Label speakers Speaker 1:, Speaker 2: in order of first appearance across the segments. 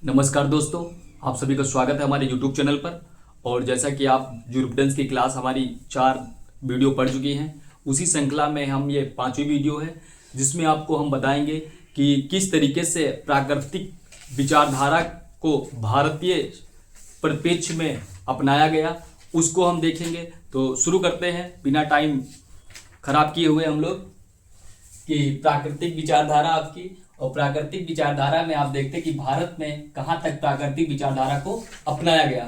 Speaker 1: नमस्कार दोस्तों, आप सभी का स्वागत है हमारे YouTube चैनल पर। और जैसा कि आप जुरिस्प्रूडेंस की क्लास हमारी 4 वीडियो पढ़ चुकी हैं, उसी श्रृंखला में हम ये 5वीं वीडियो है जिसमें आपको हम बताएंगे कि किस तरीके से प्राकृतिक विचारधारा को भारतीय परिप्रेक्ष्य में अपनाया गया, उसको हम देखेंगे। तो शुरू करते हैं बिना टाइम खराब किए हुए हम लोग कि प्राकृतिक विचारधारा आपकी, और प्राकृतिक विचारधारा में आप देखते हैं कि भारत में कहाँ तक प्राकृतिक विचारधारा को अपनाया गया।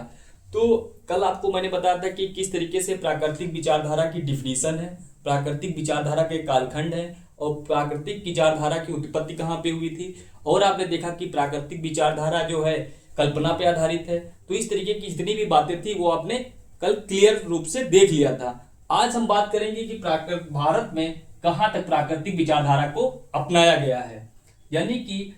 Speaker 1: तो कल आपको मैंने बताया था कि किस तरीके से प्राकृतिक विचारधारा की डिफिनीशन है, प्राकृतिक विचारधारा के कालखंड है और प्राकृतिक विचारधारा की उत्पत्ति कहाँ पे हुई थी। और आपने देखा कि प्राकृतिक विचारधारा जो है कल्पना पे आधारित है। तो इस तरीके की जितनी भी बातें थी वो आपने कल क्लियर रूप से देख लिया था। आज हम बात करेंगे कि भारत में कहाँ तक प्राकृतिक विचारधारा को अपनाया गया है, यानी कि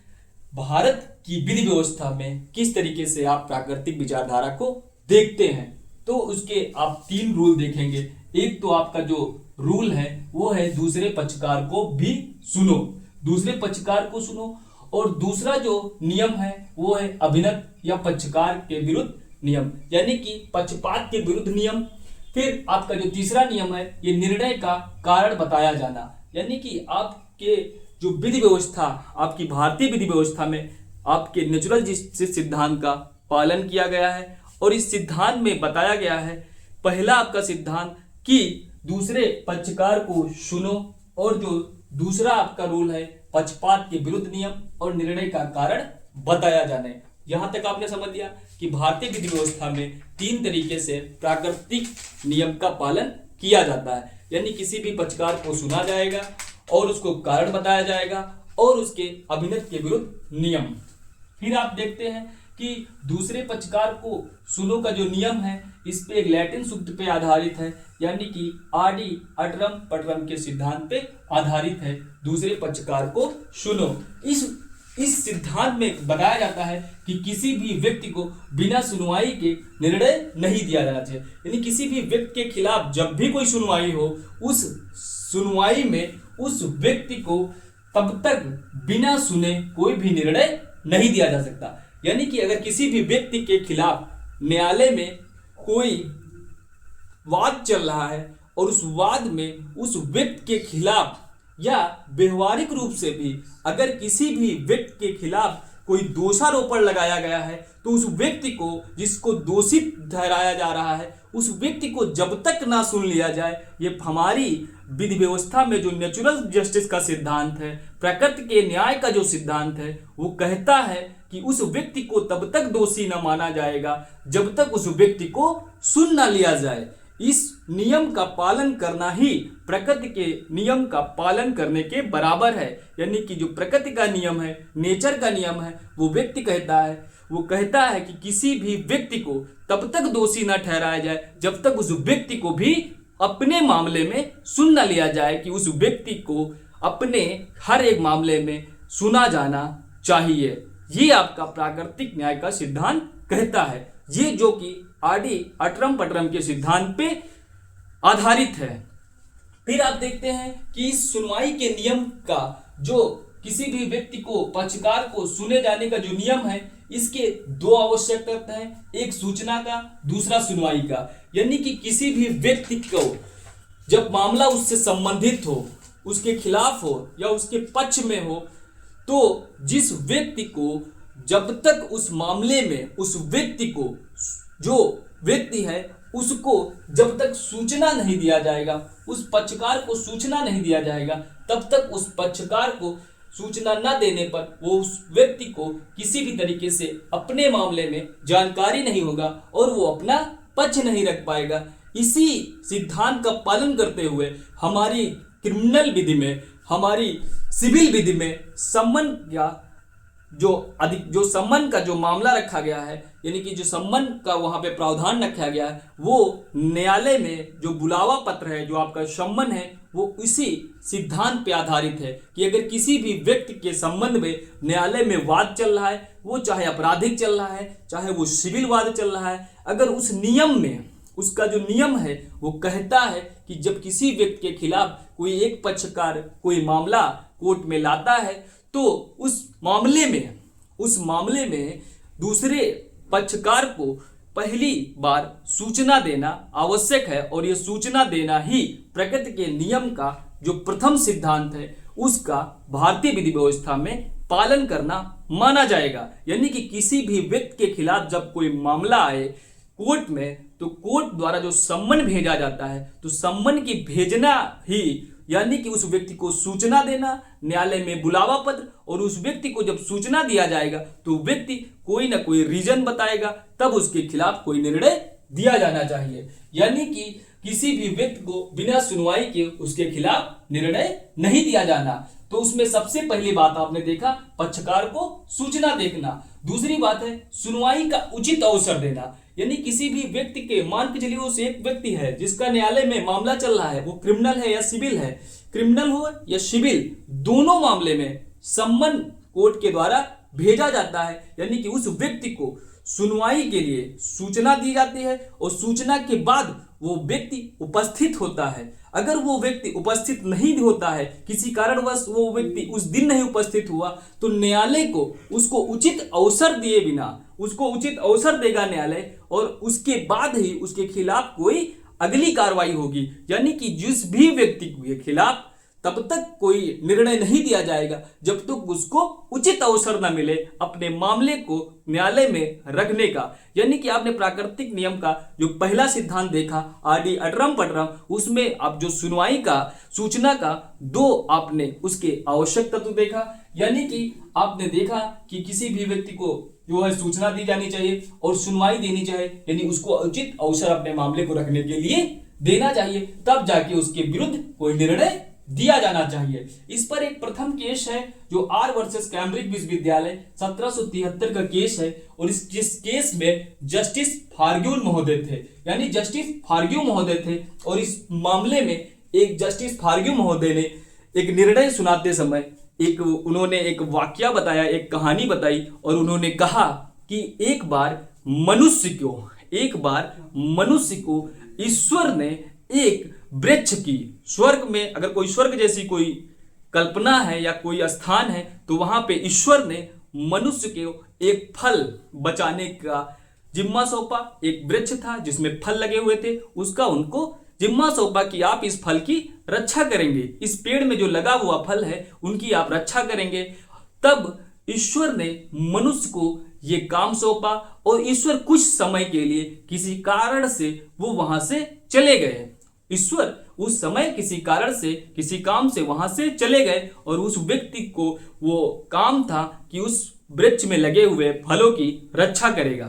Speaker 1: भारत की विधि व्यवस्था में किस तरीके से आप प्राकृतिक विचारधारा को देखते हैं। तो उसके आप 3 रूल देखेंगे। एक तो आपका जो रूल है वो है दूसरे पक्षकार को भी सुनो, दूसरे पक्षकार को सुनो। और दूसरा जो नियम है वो है अभिनत या पक्षकार के विरुद्ध नियम, यानी कि पक्षपात के विरुद्ध नियम। फिर आपका जो तीसरा नियम है ये निर्णय का कारण बताया जाना, यानी कि आपके जो विधि व्यवस्था, आपकी भारतीय विधि व्यवस्था में आपके नेचुरल जस्टिस सिद्धांत का पालन किया गया है। और इस सिद्धांत में बताया गया है, पहला आपका सिद्धांत कि दूसरे पक्षकार को सुनो, और जो दूसरा आपका रूल है पक्षपात के विरुद्ध नियम और निर्णय का कारण बताया जाने। यहां तक आपने समझ लिया कि भारतीय विधि व्यवस्था में 3 तरीके से प्राकृतिक नियम का पालन किया जाता है, यानी किसी भी पक्षकार को सुना जाएगा और उसको कारण बताया जाएगा और उसके अभिनत के विरुद्ध नियम। फिर आप देखते हैं कि दूसरे पक्षकार को सुनो का जो नियम है इस पे एक लैटिन सूत्र पे आधारित है, यानी कि आडी अटरम पटरम के सिद्धांत पे आधारित है। दूसरे पक्षकार को सुनो, इस सिद्धांत में बताया जाता है कि किसी भी व्यक्ति को बिना सुनवाई के निर्णय नहीं दिया जाना चाहिए, यानी किसी भी व्यक्ति के खिलाफ जब भी कोई सुनवाई हो, उस सुनवाई में उस व्यक्ति को तब तक बिना सुने कोई भी निर्णय नहीं दिया जा सकता। यानी कि अगर किसी भी व्यक्ति के खिलाफ न्यायालय में कोई वाद चल रहा है और उस वाद में उस व्यक्ति के खिलाफ या व्यवहारिक रूप से भी अगर किसी भी व्यक्ति के खिलाफ कोई दोषारोपण लगाया गया है, तो उस व्यक्ति को जिसको दोषी ठहराया जा रहा है उस व्यक्ति को जब तक ना सुन लिया जाए, ये हमारी विधि व्यवस्था में जो नेचुरल जस्टिस का सिद्धांत है, प्रकृति के न्याय का जो सिद्धांत है, वो कहता है कि उस व्यक्ति को तब तक दोषी न माना जाएगा जब तक उस व्यक्ति को सुन ना लिया जाए। इस नियम का पालन करना ही प्रकृति के नियम का पालन करने के बराबर है, यानी कि जो प्रकृति का नियम है, नेचर का नियम है, वो व्यक्ति कहता है कि किसी भी व्यक्ति को तब तक दोषी न ठहराया जाए जब तक उस व्यक्ति को भी अपने मामले में सुन न लिया जाए, कि उस व्यक्ति को अपने हर एक मामले में सुना जाना चाहिए। ये आपका प्राकृतिक न्याय का सिद्धांत कहता है, ये जो कि आडी अटरम पटरम के सिद्धांत पे आधारित है। फिर आप देखते हैं कि इस सुनवाई के नियम का जो किसी भी व्यक्ति को पक्षकार को सुने जाने का जो नियम है, इसके 2 आवश्यक तत्व हैं, एक सूचना का, दूसरा सुनवाई का। यानी कि किसी भी व्यक्ति को जब मामला उससे संबंधित हो, उसके खिलाफ हो या उसके पक्ष में हो, तो जिस व्यक्ति को जब तक उस मामले में उस व्यक्ति को जो व्यक्ति है उसको जब तक सूचना नहीं दिया जाएगा, उस पक्षकार को सूचना नहीं दिया जाएगा, तब तक उस पक्षकार को सूचना न देने पर वो उस व्यक्ति को किसी भी तरीके से अपने मामले में जानकारी नहीं होगा और वो अपना पक्ष नहीं रख पाएगा। इसी सिद्धांत का पालन करते हुए हमारी क्रिमिनल विधि में, हमारी सिविल विधि में सम्मन या जो सम्मन का जो मामला रखा गया है, यानी कि जो सम्मन का वहां पे प्रावधान रखा गया है, वो न्यायालय में जो बुलावा पत्र है, जो आपका सम्मन है, वो इसी सिद्धांत पे आधारित है कि अगर किसी भी व्यक्ति के संबंध में न्यायालय में वाद चल रहा है, वो चाहे आपराधिक चल रहा है चाहे वो सिविल वाद चल रहा है, अगर उस नियम में उसका जो नियम है वो कहता है कि जब किसी व्यक्ति के खिलाफ कोई एक पक्षकार कोई मामला कोर्ट में लाता है, तो उस मामले में दूसरे पक्षकार को पहली बार सूचना देना आवश्यक है और यह सूचना देना ही प्रकृति के नियम का जो प्रथम सिद्धांत है उसका भारतीय विधि व्यवस्था में पालन करना माना जाएगा। यानी कि किसी भी व्यक्ति के खिलाफ जब कोई मामला आए कोर्ट में तो कोर्ट द्वारा जो सम्मन भेजा जाता है तो सम्मन की भेजना ही यानी कि उस व्यक्ति को सूचना देना, न्यायालय में बुलावा पत्र, और उस व्यक्ति को जब सूचना दिया जाएगा तो व्यक्ति कोई ना कोई रीजन बताएगा, तब उसके खिलाफ कोई निर्णय दिया जाना चाहिए। यानी कि किसी भी व्यक्ति को बिना सुनवाई के उसके खिलाफ निर्णय नहीं दिया जाना। तो उसमें सबसे पहली बात आपने देखा पक्षकार को सूचना देखना। दूसरी बात है सुनवाई का उचित अवसर देना। यानी किसी भी व्यक्ति के, मान के चलिए उस एक व्यक्ति है जिसका न्यायालय में मामला चल रहा है, वो क्रिमिनल है या सिविल है, क्रिमिनल हो या सिविल, दोनों मामले में सम्मन कोर्ट के द्वारा भेजा जाता है। यानी कि उस व्यक्ति को सुनवाई के लिए सूचना दी जाती है और सूचना के बाद वो व्यक्ति उपस्थित होता है। अगर वो व्यक्ति उपस्थित नहीं होता है, किसी कारणवश वो व्यक्ति उस दिन नहीं उपस्थित हुआ, तो न्यायालय को उसको उचित अवसर दिए बिना उसको उचित अवसर देगा न्यायालय, और उसके बाद ही उसके खिलाफ कोई अगली कार्रवाई होगी। यानी कि जिस भी व्यक्ति के खिलाफ तब तक कोई निर्णय नहीं दिया जाएगा जब तक उसको उचित अवसर न मिले अपने मामले को न्यायालय में रखने का। यानी कि आपने प्राकृतिक नियम का जो पहला सिद्धांत देखा आदि अटरम पटरम, उसमें आप जो सुनवाई का सूचना का दो आपने उसके आवश्यक तत्व देखा। यानी कि आपने देखा कि किसी भी व्यक्ति को जो है सूचना दी जानी चाहिए और सुनवाई देनी चाहिए, यानी उसको उचित अवसर अपने मामले को रखने के लिए देना चाहिए, तब जाके उसके विरुद्ध कोई निर्णय दिया जाना चाहिए। इस पर एक प्रथम केस है जो आर वर्सेस कैम्ब्रिज विश्वविद्यालय 1773 का केस है, और इस केस में जस्टिस फार्ग्यूल महोदय थे, यानी जस्टिस फार्ग्यू महोदय थे। और इस मामले में एक जस्टिस फार्ग्यू महोदय ने एक निर्णय सुनाते समय उन्होंने एक वाक्या बताया, एक कहानी बताई, और उन्होंने कहा कि एक बार मनुष्य को ईश्वर ने एक वृक्ष की, स्वर्ग में अगर कोई स्वर्ग जैसी कोई कल्पना है या कोई स्थान है तो वहां पे ईश्वर ने मनुष्य को एक फल बचाने का जिम्मा सौंपा। एक वृक्ष था जिसमें फल लगे हुए थे, उसका उनको जिम्मा सौंपा कि आप इस फल की रक्षा करेंगे, इस पेड़ में जो लगा हुआ फल है उनकी आप रक्षा करेंगे। तब ईश्वर ने मनुष्य को ये काम सौंपा और ईश्वर कुछ समय के लिए किसी कारण से वो वहां से चले गए। ईश्वर उस समय किसी कारण से किसी काम से वहां से चले गए, और उस व्यक्ति को वो काम था कि उस वृक्ष में लगे हुए फलों की रक्षा करेगा।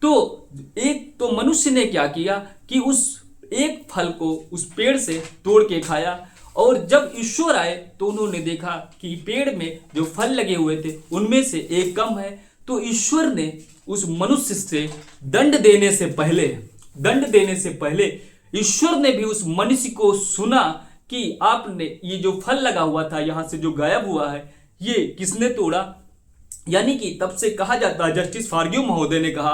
Speaker 1: तो एक तो मनुष्य ने क्या किया कि उस एक फल को उस पेड़ से तोड़ के खाया, और जब ईश्वर आए तो उन्होंने देखा कि पेड़ में जो फल लगे हुए थे उनमें से एक कम है। तो ईश्वर ने उस मनुष्य से दंड देने से पहले ईश्वर ने भी उस मनुष्य को सुना कि आपने ये जो फल लगा हुआ था यहां से जो गायब हुआ है ये किसने तोड़ा। यानी कि तब से कहा जाता है, जस्टिस फार्ग्यू महोदय ने कहा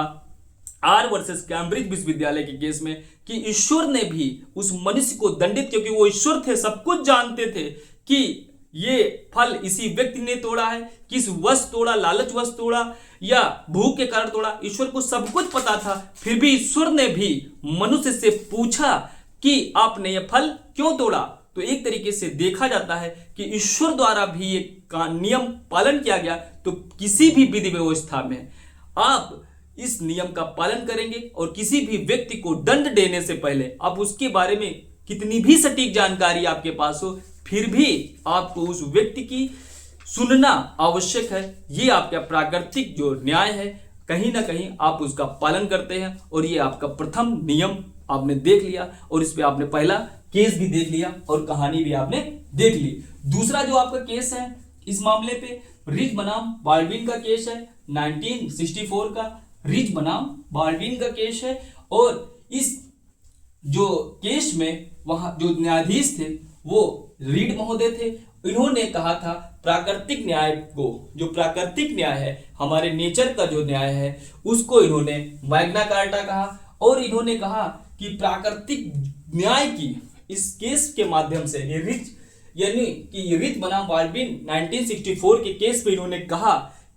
Speaker 1: आर वर्सेस कैम्ब्रिज विश्वविद्यालय के केस में कि ईश्वर ने भी उस मनुष्य को दंडित, क्योंकि वो ईश्वर थे, सब कुछ जानते थे कि ये फल इसी व्यक्ति ने तोड़ा है, किस वश तोड़ा, लालच वश तोड़ा या भूख के कारण तोड़ा, ईश्वर को सब कुछ पता था। फिर भी ईश्वर ने भी मनुष्य से पूछा कि आपने ये फल क्यों तोड़ा। तो एक तरीके से देखा जाता है कि ईश्वर द्वारा भी ये नियम पालन किया गया। तो किसी भी विधि व्यवस्था में आप इस नियम का पालन करेंगे और किसी भी व्यक्ति को दंड देने से पहले आप उसके बारे में कितनी भी सटीक जानकारी आपके पास हो, फिर भी आपको उस व्यक्ति की सुनना आवश्यक है। ये आपका प्राकृतिक जो न्याय है, कहीं ना कहीं आप उसका पालन करते हैं, और ये आपका प्रथम नियम आपने देख लिया, और इस पे आपने पहला केस भी देख लिया और कहानी भी आपने देख ली। दूसरा जो आपका केस है इस मामले पे रिच बनाम बाल्डविन का केस है, 1964 का रिच बनाम बाल्डविन का केस है। और इस जो केस में वहां जो न्यायाधीश थे वो रीड महोदय थे। इन्होंने कहा था प्राकृतिक न्याय को, जो प्राकृतिक न्याय है, हमारे नेचर का जो न्याय है, उसको इन्होंने मैग्ना कार्टा कहा। और इन्होंने कहा कि प्राकृतिक न्याय की इस केस के माध्यम से ये रिच यानी कि रिच बनाम बाल्डविन 1964 के केस पे इन्होंने कहा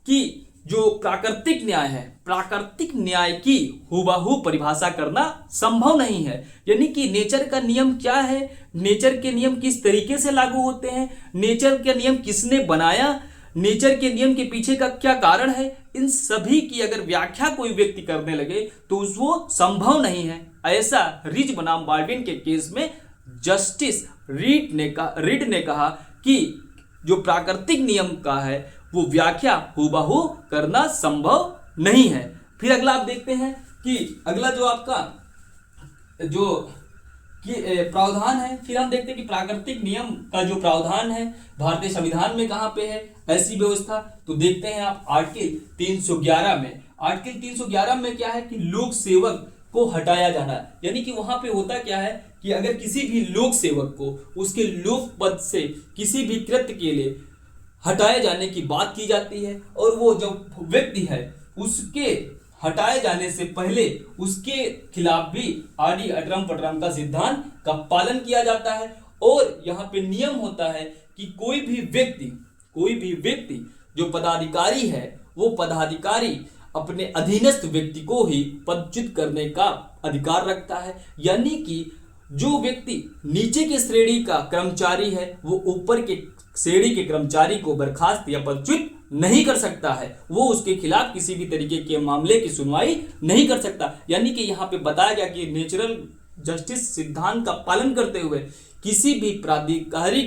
Speaker 1: कि जो प्राकृतिक न्याय है, प्राकृतिक न्याय की हुबहू परिभाषा करना संभव नहीं है। यानी कि नेचर का नियम क्या है, नेचर के नियम किस तरीके से लागू होते हैं, नेचर के नियम किसने बनाया, नेचर के नियम के पीछे का क्या कारण है, इन सभी की अगर व्याख्या कोई व्यक्ति करने लगे तो वो संभव नहीं है। ऐसा रिज बनाम बाल्बिन के केस में जस्टिस रीड ने कहा कि जो प्राकृतिक नियम का है वो व्याख्या हुबहू करना संभव नहीं है। फिर अगला आप देखते हैं कि अगला जो आपका जो प्रावधान है, फिर हम देखते हैं कि प्राकृतिक नियम का जो प्रावधान है भारतीय संविधान में कहाँ पे है ऐसी व्यवस्था। तो देखते हैं आप आर्टिकल 311 में। आर्टिकल 311 में क्या है कि लोक सेवक को हटाया जाना, यानी कि वहां पे होता क्या है कि अगर किसी भी लोक सेवक को उसके लोक पद से किसी भी कृत्य के लिए हटाए जाने की बात की जाती है और वो जो व्यक्ति है उसके हटाए जाने से पहले उसके खिलाफ भी आडि अटरम पटरम का सिद्धांत का पालन किया जाता है। और यहाँ पे नियम होता है कि कोई भी व्यक्ति जो पदाधिकारी है वो पदाधिकारी अपने अधीनस्थ व्यक्ति को ही पदच्युत करने का अधिकार रखता है। यानी कि जो व्यक्ति नीचे के श्रेणी का कर्मचारी है वो ऊपर के श्रेणी के कर्मचारी को बर्खास्त या पदच्युत नहीं कर सकता है, वो उसके खिलाफ किसी भी तरीके के मामले की सुनवाई नहीं कर सकता। यानी कि यहाँ पे बताया गया कि नेचुरल जस्टिस सिद्धांत का पालन करते हुए किसी भी प्राधिकारी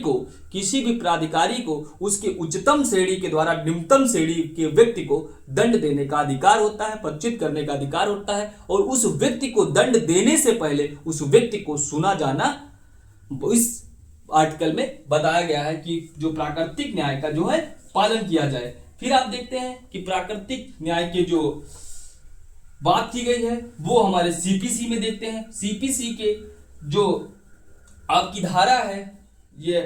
Speaker 1: को उसके उच्चतम श्रेणी के द्वारा निम्नतम श्रेणी के व्यक्ति को दंड देने का अधिकार होता है, पदच्युत करने का अधिकार होता है। और उस व्यक्ति को दंड देने से पहले उस व्यक्ति को सुना जाना इस आर्टिकल में बताया गया है कि जो प्राकृतिक न्याय का जो है पालन किया जाए। फिर आप देखते हैं कि प्राकृतिक न्याय के जो बात की गई है वो हमारे सीपीसी में देखते हैं। सीपीसी के जो आपकी धारा है, ये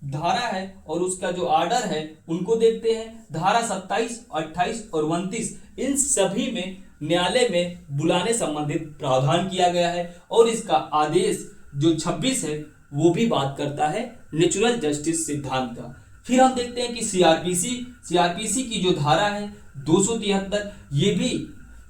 Speaker 1: धारा है और उसका जो आर्डर है उनको देखते हैं। धारा 27, 28 और 29 इन सभी में न्यायालय में बुलाने संबंधित प्रावधान किया गया है। और इसका आदेश जो 26 है वो भी बात करता है नेचुरल जस्टिस सिद्धांत का। फिर हम देखते हैं कि सीआरपीसी की जो धारा है 273 ये भी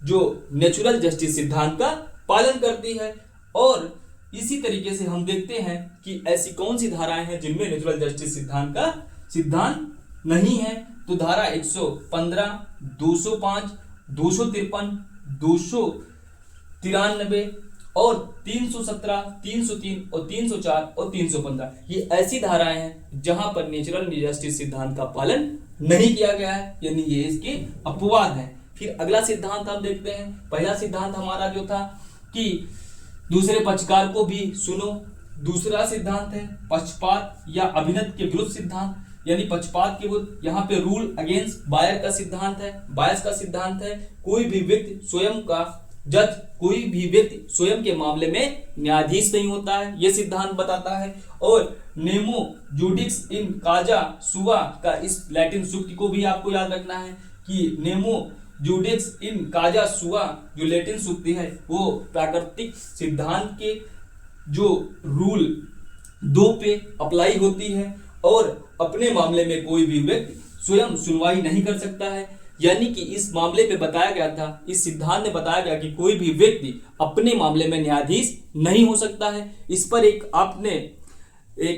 Speaker 1: जो नेचुरल जस्टिस सिद्धांत का पालन करती है। और इसी तरीके से हम देखते हैं कि ऐसी कौन सी धाराएं हैं जिनमें नेचुरल जस्टिस सिद्धांत का सिद्धांत नहीं है। तो धारा 115, 205, 253, 293 और 317, 303 और 304 और 315 ये ऐसी धाराएं हैं जहां पर नेचुरल जस्टिस सिद्धांत का पालन नहीं किया गया है, यानी ये इसके अपवाद हैं। फिर अगला सिद्धांत हम देखते हैं। पहला सिद्धांत हमारा जो था कि दूसरे पक्षकार को भी सुनो। दूसरा सिद्धांत है पक्षपात या अभिनत के विरुद्ध सिद्धांत, यानी पक्षपात के विरुद्ध। यहाँ पे रूल अगेंस्ट बायर का सिद्धांत है, बायस का सिद्धांत है। कोई भी व्यक्ति स्वयं के मामले में न्यायाधीश नहीं होता है, यह सिद्धांत बताता है। और नेमो जुडिक्स इन काजा सुआ का इस लैटिन सूक्त को भी आपको याद रखना है कि नेमो जुडिक्स इन काजा सुआ जो लैटिन सूक्ति है वो प्राकृतिक सिद्धांत के जो रूल 2 पे अप्लाई होती है और अपने मामले में कोई भी व्यक्ति स्वयं सुनवाई नहीं कर सकता है। यानी कि इस मामले पे बताया गया था, इस सिद्धांत में बताया गया कि कोई भी व्यक्ति अपने मामले में न्यायाधीश नहीं हो सकता है। इस पर एक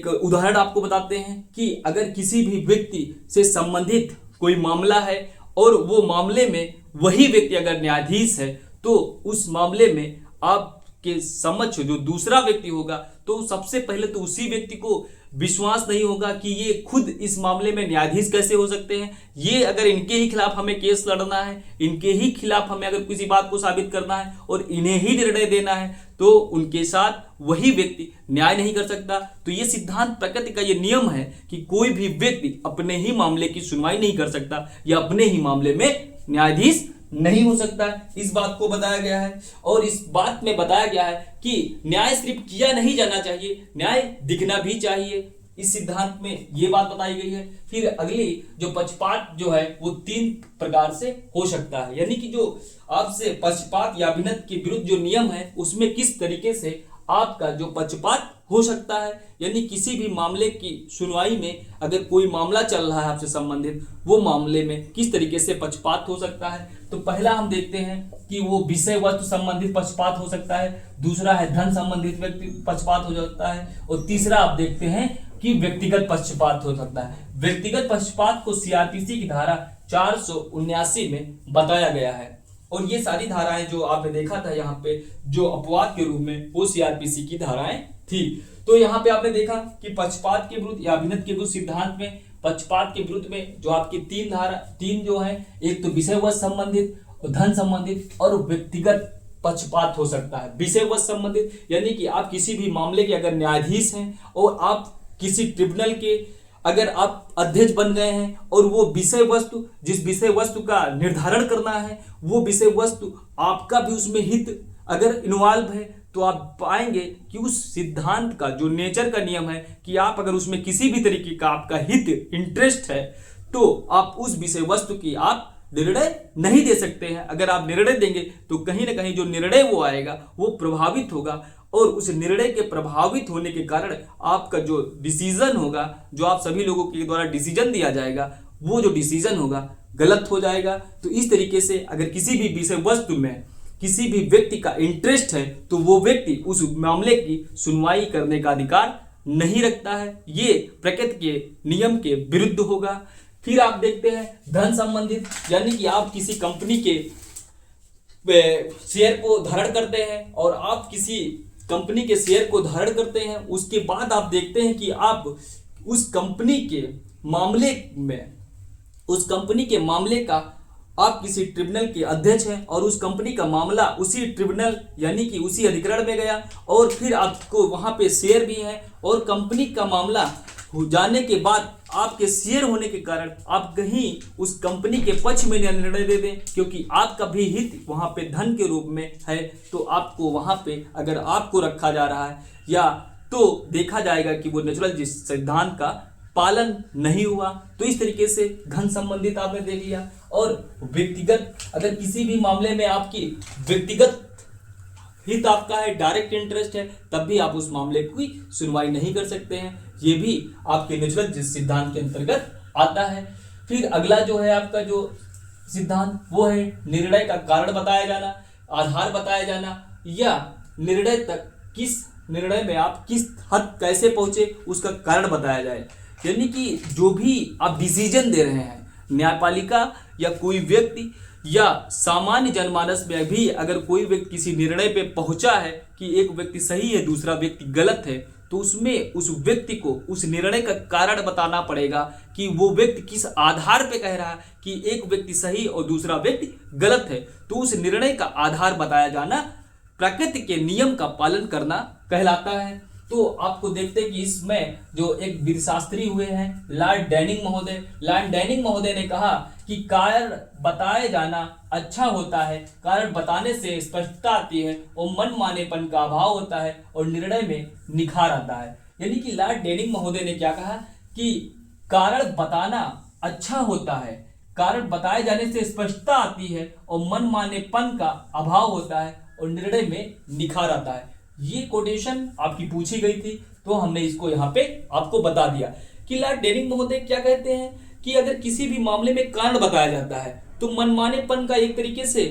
Speaker 1: उदाहरण आपको बताते हैं कि अगर किसी भी व्यक्ति से संबंधित कोई मामला है और वो मामले में वही व्यक्ति अगर न्यायाधीश है तो उस मामले में आपके समक्ष जो दूसरा व्यक्ति होगा तो सबसे पहले तो उसी व्यक्ति को विश्वास नहीं होगा कि ये खुद इस मामले में न्यायाधीश कैसे हो सकते हैं। ये अगर इनके ही खिलाफ हमें केस लड़ना है, इनके ही खिलाफ हमें अगर किसी बात को साबित करना है और इन्हें ही निर्णय देना है तो उनके साथ वही व्यक्ति न्याय नहीं कर सकता। तो ये सिद्धांत प्रकृति का ये नियम है कि कोई भी व्यक्ति अपने ही मामले की सुनवाई नहीं कर सकता या अपने ही मामले में न्यायाधीश नहीं हो सकता। इस बात को बताया गया है और इस बात में बताया गया है कि न्याय सिर्फ किया नहीं जाना चाहिए, न्याय दिखना भी चाहिए। इस सिद्धांत में ये बात बताई गई है। फिर अगली जो पक्षपात जो है वो 3 प्रकार से हो सकता है, यानी कि जो आपसे पक्षपात या अभिनत के विरुद्ध जो नियम है उसमें किस तरीके से आपका जो पक्षपात हो सकता है, यानी किसी भी मामले की सुनवाई में अगर कोई मामला चल रहा है आपसे संबंधित, वो मामले में किस तरीके से पक्षपात हो सकता है। तो पहला हम देखते हैं कि वो विषय वस्तु संबंधित पक्षपात हो सकता है, दूसरा है धन संबंधित व्यक्ति पक्षपात हो सकता है, और तीसरा आप देखते हैं कि व्यक्तिगत पक्षपात हो सकता है। व्यक्तिगत पक्षपात को सीआरपीसी की धारा 479 में बताया गया है, और ये सारी धाराएं जो आपने देखा था यहाँ पे जो अपवाद के रूप में, वो सीआरपीसी की धाराएं थी। तो यहाँ पे आपने देखा कि पक्षपात के विरुद्ध या अभिन्नता के विरुद्ध सिद्धांत में पक्षपात के विरुद्ध में जो आपकी तीन जो है, एक तो विषय वस्तु संबंधित, धन संबंधित और व्यक्तिगत पक्षपात हो सकता है। विषय वस्तु संबंधित यानी कि आप किसी भी मामले के अगर न्यायाधीश हैं और आप किसी ट्रिब्यूनल के अगर आप अध्यक्ष बन गए हैं और वो विषय वस्तु, जिस विषय वस्तु का निर्धारण करना है, वो विषय वस्तु आपका भी उसमें हित अगर इन्वॉल्व है, तो आप पाएंगे कि उस सिद्धांत का जो नेचर का नियम है कि आप अगर उसमें किसी भी तरीके का आपका हित इंटरेस्ट है, तो आप उस विषय वस्तु की आप निर्णय नहीं दे सकते हैं। अगर आप निर्णय देंगे तो कहीं ना कहीं जो निर्णय वो आएगा वो प्रभावित होगा, और उस निर्णय के प्रभावित होने के कारण आपका जो डिसीजन होगा, जो आप सभी लोगों के द्वारा डिसीजन दिया जाएगा, वो जो डिसीजन होगा गलत हो जाएगा। तो इस तरीके से अगर किसी भी विषय वस्तु में किसी भी व्यक्ति का इंटरेस्ट है, तो वो व्यक्ति उस मामले की सुनवाई करने का अधिकार नहीं रखता है। ये प्रकृति के नियम के विरुद्ध होगा। फिर आप देखते हैं धन संबंधित, यानी कि आप किसी कंपनी के शेयर को धारण करते हैं और आप किसी कंपनी के शेयर को धारण करते हैं, उसके बाद आप देखते हैं कि आप उस कंपनी के मामले का आप किसी ट्रिब्यूनल के अध्यक्ष हैं और उस कंपनी का मामला उसी ट्रिब्यूनल यानी कि उसी अधिकरण में गया, और फिर आपको वहां पे शेयर भी है, और कंपनी का मामला हो जाने के बाद आपके शेयर होने के कारण आप कहीं उस कंपनी के पक्ष में निर्णय दे दें, क्योंकि आपका भी हित वहां पे धन के रूप में है, तो आपको वहां पे अगर आपको रखा जा रहा है या तो देखा जाएगा कि वो नेचुरल जिस सिद्धांत का पालन नहीं हुआ। तो इस तरीके से धन संबंधित आपने देख लिया। और व्यक्तिगत, अगर किसी भी मामले में आपकी व्यक्तिगत हित आपका है, डायरेक्ट इंटरेस्ट है, तब भी आप उस मामले की सुनवाई नहीं कर सकते हैं। ये भी आपके नेचुरल जिस सिद्धांत के अंतर्गत आता है। फिर अगला जो है आपका जो सिद्धांत, वो है निर्णय का कारण बताया जाना, आधार बताया जाना, या निर्णय तक किस निर्णय में आप किस हद कैसे पहुंचे उसका कारण बताया जाए। यानी कि जो भी आप डिसीजन दे रहे हैं, न्यायपालिका या कोई व्यक्ति या सामान्य जनमानस में भी अगर कोई व्यक्ति किसी निर्णय पे पहुंचा है कि एक व्यक्ति सही है दूसरा व्यक्ति गलत है, तो उसमें उस व्यक्ति को उस निर्णय का कारण बताना पड़ेगा कि वो व्यक्ति किस आधार पे कह रहा है कि एक व्यक्ति सही और दूसरा व्यक्ति गलत है। तो उस निर्णय का आधार बताया जाना प्रकृति के नियम का पालन करना कहलाता है। तो आपको देखते हैं कि इसमें जो एक विधिशास्त्री हुए हैं लॉर्ड डैनिंग महोदय ने कहा कि कारण बताए जाना अच्छा होता है, कारण बताने से स्पष्टता आती है और मनमानेपन का अभाव होता है और निर्णय में निखार आता है। यानी कि लॉर्ड डैनिंग महोदय ने क्या कहा कि कारण बताना अच्छा होता है, कारण बताए जाने से स्पष्टता आती है और मनमानेपन का अभाव होता है और निर्णय में निखार आता है। ये कोटेशन आपकी पूछी गई थी, तो हमने इसको यहाँ पे आपको बता दिया कि लॉर्ड डैनिंग महोदय क्या कहते हैं कि अगर किसी भी मामले में कारण बताया जाता है तो मनमानेपन का एक तरीके से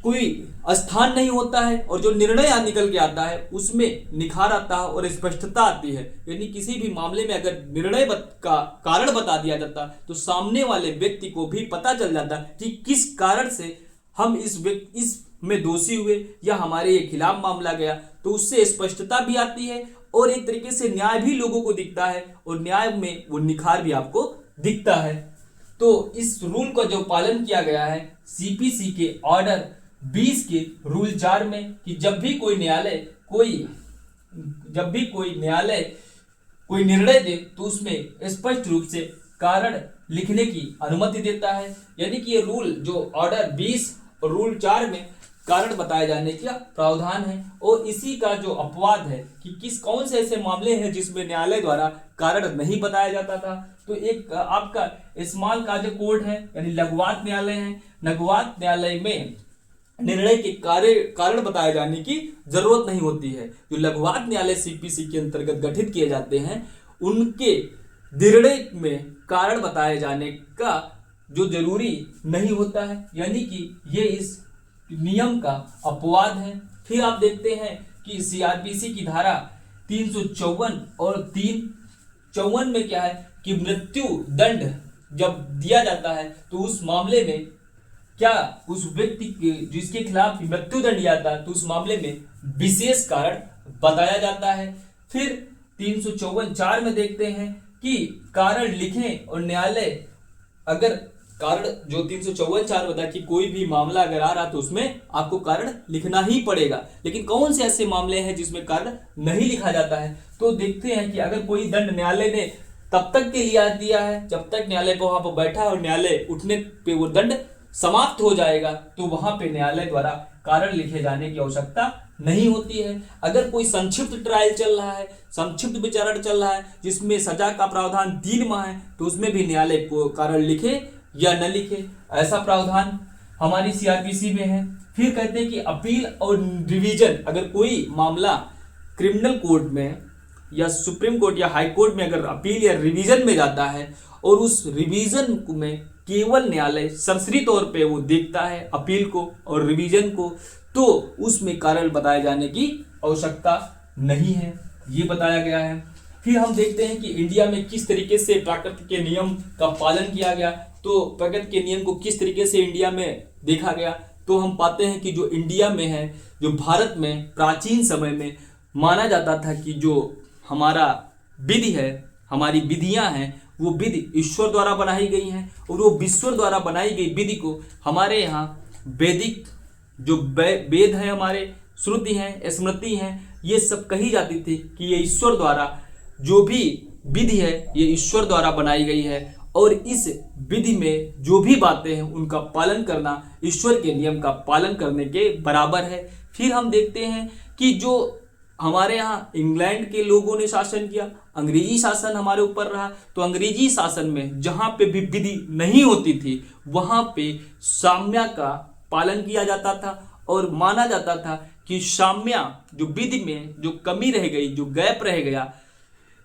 Speaker 1: कोई स्थान नहीं होता है और जो निर्णय निकल के आता है उसमें निखार आता है और स्पष्टता आती है। यानी किसी भी मामले में अगर निर्णय का कारण बता दिया जाता तो सामने वाले व्यक्ति को भी पता चल जाता कि किस कारण से हम इस में दोषी हुए या हमारे खिलाफ मामला गया, तो उससे स्पष्टता भी आती है और एक तरीके से न्याय भी लोगों को दिखता है और न्याय में वो निखार भी आपको दिखता है। तो इस रूल का जो पालन किया गया है सीपीसी के ऑर्डर 20 के रूल 4 में कि जब भी कोई न्यायालय कोई निर्णय दे तो उसमें स्पष्ट रूप से कारण लिखने की अनुमति देता है। यानी कि ये रूल जो ऑर्डर 20 और रूल 4 में कारण बताए जाने का प्रावधान है। और इसी का जो अपवाद है कि कौन से ऐसे मामले हैं जिसमें न्यायालय द्वारा कारण नहीं बताया जाता था, तो एक आपका स्मॉल काज कोर्ट है यानी लघुवाद न्यायालय है। लघुवाद न्यायालय में निर्णय के कारण बताए जाने की जरूरत नहीं होती है। जो लघुवाद न्यायालय सीपीसी के अंतर्गत गठित किए जाते हैं उनके निर्णय में कारण बताए जाने का जो जरूरी नहीं होता है, यानी कि ये इस नियम का अपवाद है। फिर आप देखते हैं कि सीआरपीसी की धारा 354 और 354 में क्या है कि मृत्यु दंड जब दिया जाता है तो उस मामले में क्या उस व्यक्ति के जिसके खिलाफ मृत्यु दंड दिया जाता है तो उस मामले में विशेष कारण बताया जाता है। फिर 354(4) में देखते हैं कि कारण लिखें और न्यायालय अगर कारण जो 354(4) होता है कि कोई भी मामला अगर आ रहा तो उसमें आपको कारण लिखना ही पड़ेगा। लेकिन कौन से ऐसे मामले हैं जिसमें कारण नहीं लिखा जाता है, तो देखते हैं कि अगर कोई दंड न्यायालय ने तब तक के लिए दिया है जब तक न्यायालय को वहां पर बैठा और न्यायालय उठने पे वो दंड समाप्त हो जाएगा, तो वहां पे न्यायालय द्वारा कारण लिखे जाने की आवश्यकता नहीं होती है। अगर कोई संक्षिप्त ट्रायल चल रहा है, संक्षिप्त विचारण चल रहा है जिसमें सजा का प्रावधान 3 माह है, तो उसमें भी न्यायालय को कारण लिखे या न लिखे, ऐसा प्रावधान हमारी सीआरपीसी में है। फिर कहते हैं कि अपील और रिवीजन, अगर कोई मामला क्रिमिनल कोर्ट में या सुप्रीम कोर्ट या हाई कोर्ट में अगर अपील या रिवीजन में जाता है और उस रिवीजन में केवल न्यायालय सरसरी तौर पे वो देखता है अपील को और रिवीजन को, तो उसमें कारण बताए जाने की आवश्यकता नहीं है, ये बताया गया है। फिर हम देखते हैं कि इंडिया में किस तरीके से प्रकृति के नियम का पालन किया गया, तो प्रकृति के नियम को किस तरीके से इंडिया में देखा गया, तो हम पाते हैं कि जो इंडिया में है, जो भारत में प्राचीन समय में माना जाता था कि जो हमारा विधि है, हमारी विधियां हैं, वो विधि ईश्वर द्वारा बनाई गई हैं और वो ईश्वर द्वारा बनाई गई विधि को हमारे यहाँ वैदिक जो वेद है, हमारे श्रुति हैं, स्मृति हैं, ये सब कही जाती थी कि ये ईश्वर द्वारा जो भी विधि है ये ईश्वर द्वारा बनाई गई है और इस विधि में जो भी बातें हैं उनका पालन करना ईश्वर के नियम का पालन करने के बराबर है। फिर हम देखते हैं कि जो हमारे यहाँ इंग्लैंड के लोगों ने शासन किया, अंग्रेजी शासन हमारे ऊपर रहा, तो अंग्रेजी शासन में जहाँ पे भी विधि नहीं होती थी वहाँ पे साम्या का पालन किया जाता था और माना जाता था कि साम्या जो विधि में जो कमी रह गई, जो गैप रह गया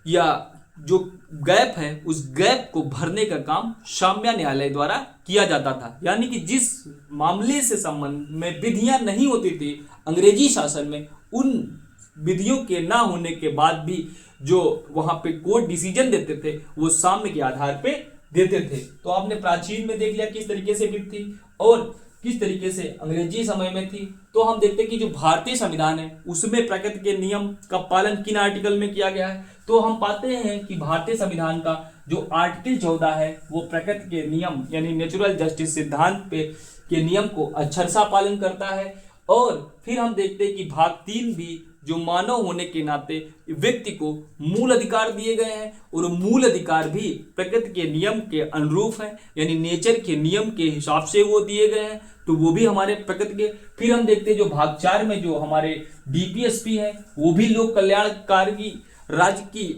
Speaker 1: या जो गैप है उस गैप को भरने का काम साम्या न्यायालय द्वारा किया जाता था। यानी कि जिस मामले से संबंध में विधियां नहीं होती थी अंग्रेजी शासन में, उन विधियों के ना होने के बाद भी जो वहां पे कोर्ट डिसीजन देते थे वो साम्य के आधार पे देते थे। तो आपने प्राचीन में देख लिया किस तरीके से विधि थी और किस तरीके से अंग्रेजी समय में थी। तो हम देखते हैं कि जो भारतीय संविधान है उसमें प्रकृति के नियम का पालन किन आर्टिकल में किया गया है, तो हम पाते हैं कि भारतीय संविधान का जो आर्टिकल 14 है वो प्रकृति के नियम यानी नेचुरल जस्टिस सिद्धांत पे के नियम को अक्षरशः पालन करता है। और फिर हम देखते हैं कि भाग 3 भी जो मानव होने के नाते व्यक्ति को मूल अधिकार दिए गए हैं और मूल अधिकार भी प्रकृति के नियम के अनुरूप है, यानी नेचर के नियम के हिसाब से वो दिए गए हैं, तो वो भी हमारे प्रकृति के। फिर हम देखते हैं जो भाग 4 में जो हमारे डीपीएसपी है वो भी लोक कल्याणकारी राज्य की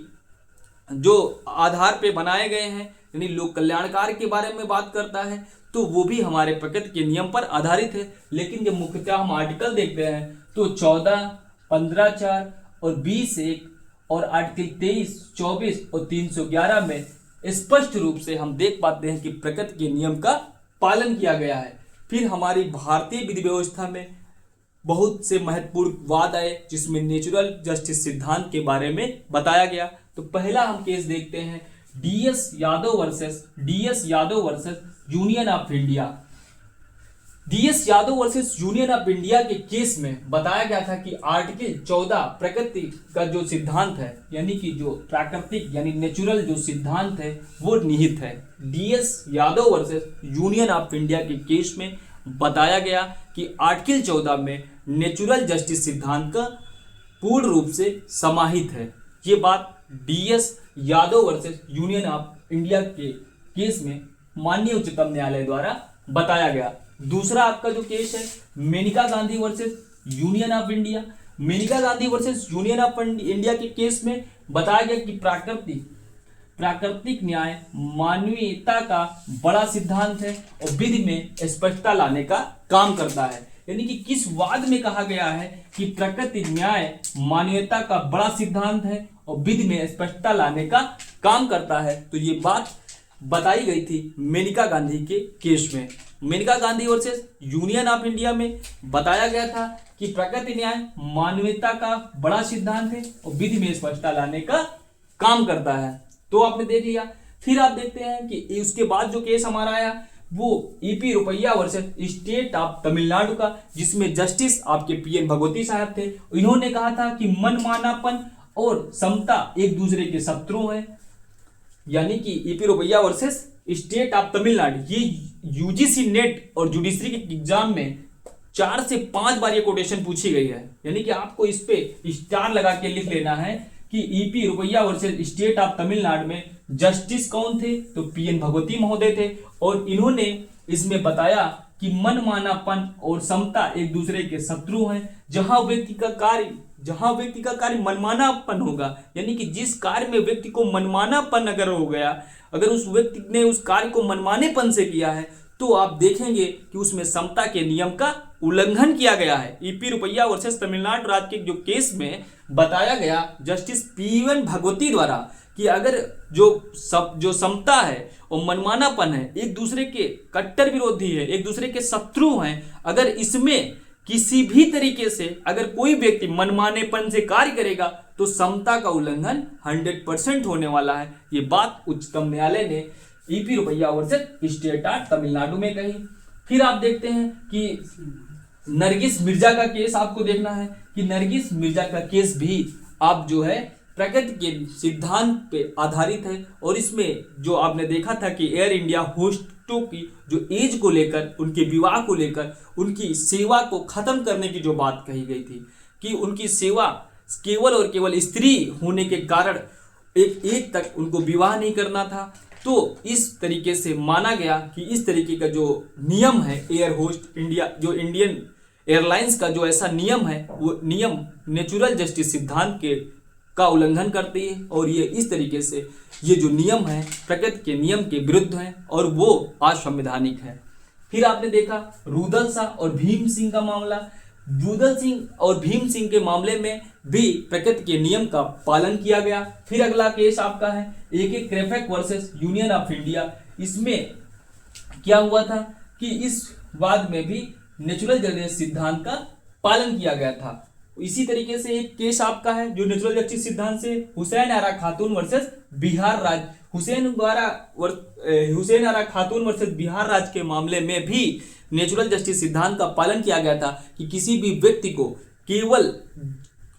Speaker 1: जो आधार पे बनाए गए हैं, यानी लोक कल्याणकार के बारे में बात करता है, तो वो भी हमारे प्रकृति के नियम पर आधारित है। लेकिन जब मुख्यतः हम आर्टिकल देखते हैं तो 14, 15(4) और 20(1) और आर्टिकल 23, 24 और 311 में स्पष्ट रूप से हम देख पाते हैं कि प्रकृति के नियम का पालन किया गया है। फिर हमारी भारतीय विधि व्यवस्था में बहुत से महत्वपूर्ण वाद आए जिसमें नेचुरल जस्टिस सिद्धांत के बारे में बताया गया। तो पहला हम केस देखते हैं DS Yadav versus union of India. DS Yadav versus union of India के केस में बताया गया था कि आर्टिकल 14 प्रकृति का जो सिद्धांत है यानी कि जो प्राकृतिक यानी नेचुरल जो सिद्धांत है वो निहित है। DS Yadav versus union of India के केस में बताया गया कि आर्टिकल 14 में नेचुरल जस्टिस सिद्धांत का पूर्ण रूप से समाहित है। ये बात DS Yadav versus union of India के केस में माननीय उच्चतम न्यायालय द्वारा बताया गया। दूसरा आपका जो केस है Maneka Gandhi versus union of India. Maneka Gandhi versus union of India के केस में बताया गया कि प्राकृतिक न्याय मानवीयता का बड़ा सिद्धांत है और विधि में स्पष्टता लाने का काम करता है। यानी कि किस वाद में कहा गया है कि प्रकृति न्याय मानवीयता का बड़ा सिद्धांत है और विधि में स्पष्टता लाने का काम करता है। तो ये बात बताई गई थी मेनका गांधी के केस में। Maneka Gandhi versus union of India में बताया गया था कि प्रकृति न्याय मानवीयता का बड़ा सिद्धांत है और विधि में स्पष्टता लाने का काम करता है। तो आपने देख लिया। फिर आप देखते हैं कि उसके बाद जो केस हमारा आया वो ईपी रुपैया वर्सेस स्टेट ऑफ तमिलनाडु का, जिसमें जस्टिस आपके पीएन भगवती साहब थे। इन्होंने कहा था कि मनमानापन और समता एक दूसरे के शत्रु हैं। यानी कि ईपी रुपैया वर्सेस स्टेट ऑफ तमिलनाडु, ये यूजीसी नेट और जुडिशरी के एग्जाम में 4 से 5 बार ये कोटेशन पूछी गई है। यानी कि आपको इस पे स्टार लगा के लिख लेना है कि ईपी रुपैया वर्सेस स्टेट ऑफ तमिलनाडु में जस्टिस कौन थे, तो पीएन भगवती महोदय थे। और इन्होंने इसमें बताया कि मनमानापन और समता एक दूसरे के शत्रु हैं। जहां व्यक्ति का कार्य मनमानापन होगा, यानी कि जिस कार्य में व्यक्ति को मनमानापन अगर हो गया, अगर उस व्यक्ति ने उस कार्य को मनमानेपन से किया है, तो आप देखेंगे कि उसमें समता के नियम का उल्लंघन किया गया है। ईपी रुपैया वर्सेस तमिलनाडु राज्य के जो केस में बताया गया जस्टिस पीएन भगवती द्वारा कि अगर जो समता है और मनमानापन है एक दूसरे के कट्टर विरोधी है, एक दूसरे के शत्रु हैं, अगर इसमें किसी भी तरीके से अगर कोई व्यक्ति मनमानेपन से कार्य करेगा तो समता का उल्लंघन 100% होने वाला है। ये बात उच्चतम न्यायालय ने ईपी रुपैया वर्सेस स्टेट ऑफ तमिलनाडु में कही। फिर आप देखते हैं कि नरगिस मिर्जा का केस आपको देखना है कि नरगिस मिर्जा का केस भी आप जो है प्रकृति के सिद्धांत पे आधारित है। और इसमें जो आपने देखा था कि एयर इंडिया होस्टों की जो एज को लेकर, उनके विवाह को लेकर, उनकी सेवा को खत्म करने की जो बात कही गई थी कि उनकी सेवा केवल और केवल स्त्री होने के कारण एक एज तक उनको विवाह नहीं करना था। तो इस तरीके से माना गया कि इस तरीके का जो नियम है एयर होस्ट इंडिया, जो इंडियन एयरलाइंस का जो ऐसा नियम है, वो नियम नेचुरल जस्टिस सिद्धांत का उल्लंघन करती है। और ये इस तरीके से ये जो नियम है प्रकृति के नियम के विरुद्ध है और वो असंवैधानिक है। फिर आपने देखा रुदल शाह और भीम सिंह का मामला। रुदल सिंह और भीम सिंह के मामले में भी प्रकृति के नियम का पालन किया गया। फिर अगला केस आपका है AK क्रेफेक वर्सेस यूनियन ऑफ इंडिया। इसमें क्या हुआ था कि इस वाद में भी नेचुरल जस्टिस सिद्धांत का पालन किया गया था। इसी तरीके से एक केस आपका है जो नेचुरल जस्टिस सिद्धांत से हुसैन आरा खातून वर्सेस बिहार राज्य, हुसैन आरा खातून वर्सेस बिहार राज्य के मामले में भी नेचुरल जस्टिस सिद्धांत का पालन किया गया था कि किसी भी व्यक्ति को केवल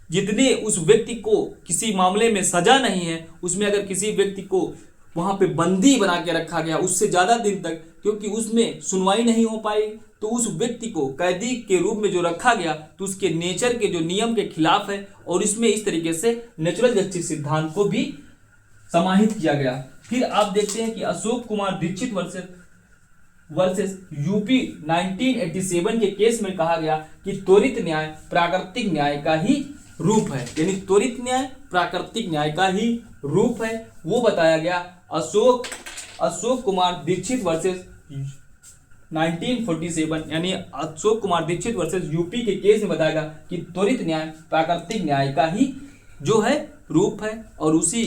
Speaker 1: जितने उस व्यक्ति को किसी मामले में सजा नहीं है, उसमें अगर किसी व्यक्ति को वहां पे बंदी बना के रखा गया उससे ज्यादा दिन तक, क्योंकि उसमें सुनवाई नहीं हो पाई, तो उस व्यक्ति को कैदी के रूप में जो रखा गया तो उसके नेचर के जो नियम के खिलाफ है। और इसमें इस तरीके से नेचुरल जस्टिस सिद्धांत को भी समाहित किया गया। फिर आप देखते हैं कि अशोक कुमार दीक्षित वर्सेस यूपी 1987 के केस में कहा गया कि त्वरित न्याय प्राकृतिक न्याय का ही रूप है। यानी त्वरित न्याय प्राकृतिक न्याय का ही रूप है, वो बताया गया अशोक कुमार दीक्षित वर्सेस 1947, यानी अशोक कुमार दीक्षित वर्सेस यूपी के केस में बताया गया कि त्वरित न्याय प्राकृतिक न्याय का ही जो है रूप है और उसी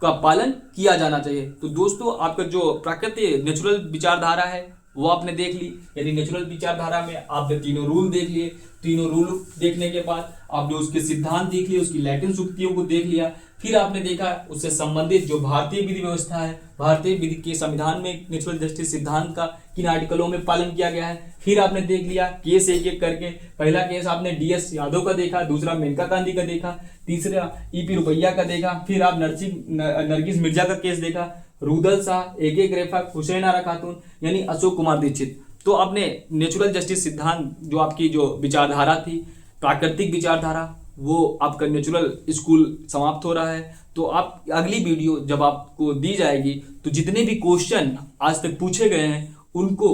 Speaker 1: का पालन किया जाना चाहिए। तो दोस्तों आपका जो प्राकृतिक नेचुरल विचारधारा है वो आपने देख ली। यानी नेचुरल विचारधारा में आपने तीनों रूल देख लिए। तीनों रूल देखने के बाद आपने उसके सिद्धांत देख लिए, उसकी लैटिन सूक्तियों को देख लिया। फिर आपने देखा उससे संबंधित जो भारतीय विधि व्यवस्था है, भारतीय विधि के संविधान में नेचुरल जस्टिस सिद्धांत का किन आर्टिकलों में पालन किया गया है। फिर आपने देख लिया केस एक एक करके। पहला केस आपने DS यादव का देखा, दूसरा मेनका गांधी का देखा, तीसरा ईपी रुपैया का देखा। फिर आप नरगिस मिर्जा का केस देखा, रुदल शाह, AK क्रेफेक, हुसैन आरा खातून, यानी अशोक कुमार दीक्षित। तो आपने नेचुरल जस्टिस सिद्धांत जो आपकी जो विचारधारा थी, प्राकृतिक विचारधारा, वो आपका नेचुरल स्कूल समाप्त हो रहा है। तो आप अगली वीडियो जब आपको दी जाएगी तो जितने भी क्वेश्चन आज तक पूछे गए हैं उनको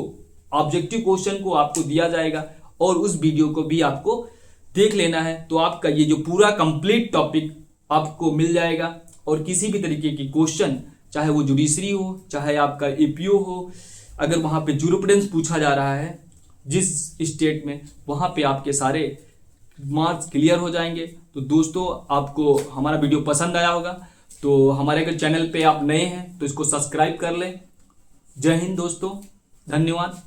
Speaker 1: ऑब्जेक्टिव क्वेश्चन को आपको दिया जाएगा और उस वीडियो को भी आपको देख लेना है। तो आपका ये जो पूरा कंप्लीट टॉपिक आपको मिल जाएगा और किसी भी तरीके की क्वेश्चन, चाहे वो जुडिशरी हो, चाहे आपका APO हो, अगर वहाँ पे जूरिस्प्रूडेंस पूछा जा रहा है जिस स्टेट में, वहाँ पे आपके सारे मार्क्स क्लियर हो जाएंगे। तो दोस्तों आपको हमारा वीडियो पसंद आया होगा, तो हमारे अगर चैनल पे आप नए हैं तो इसको सब्सक्राइब कर लें। जय हिंद दोस्तों, धन्यवाद।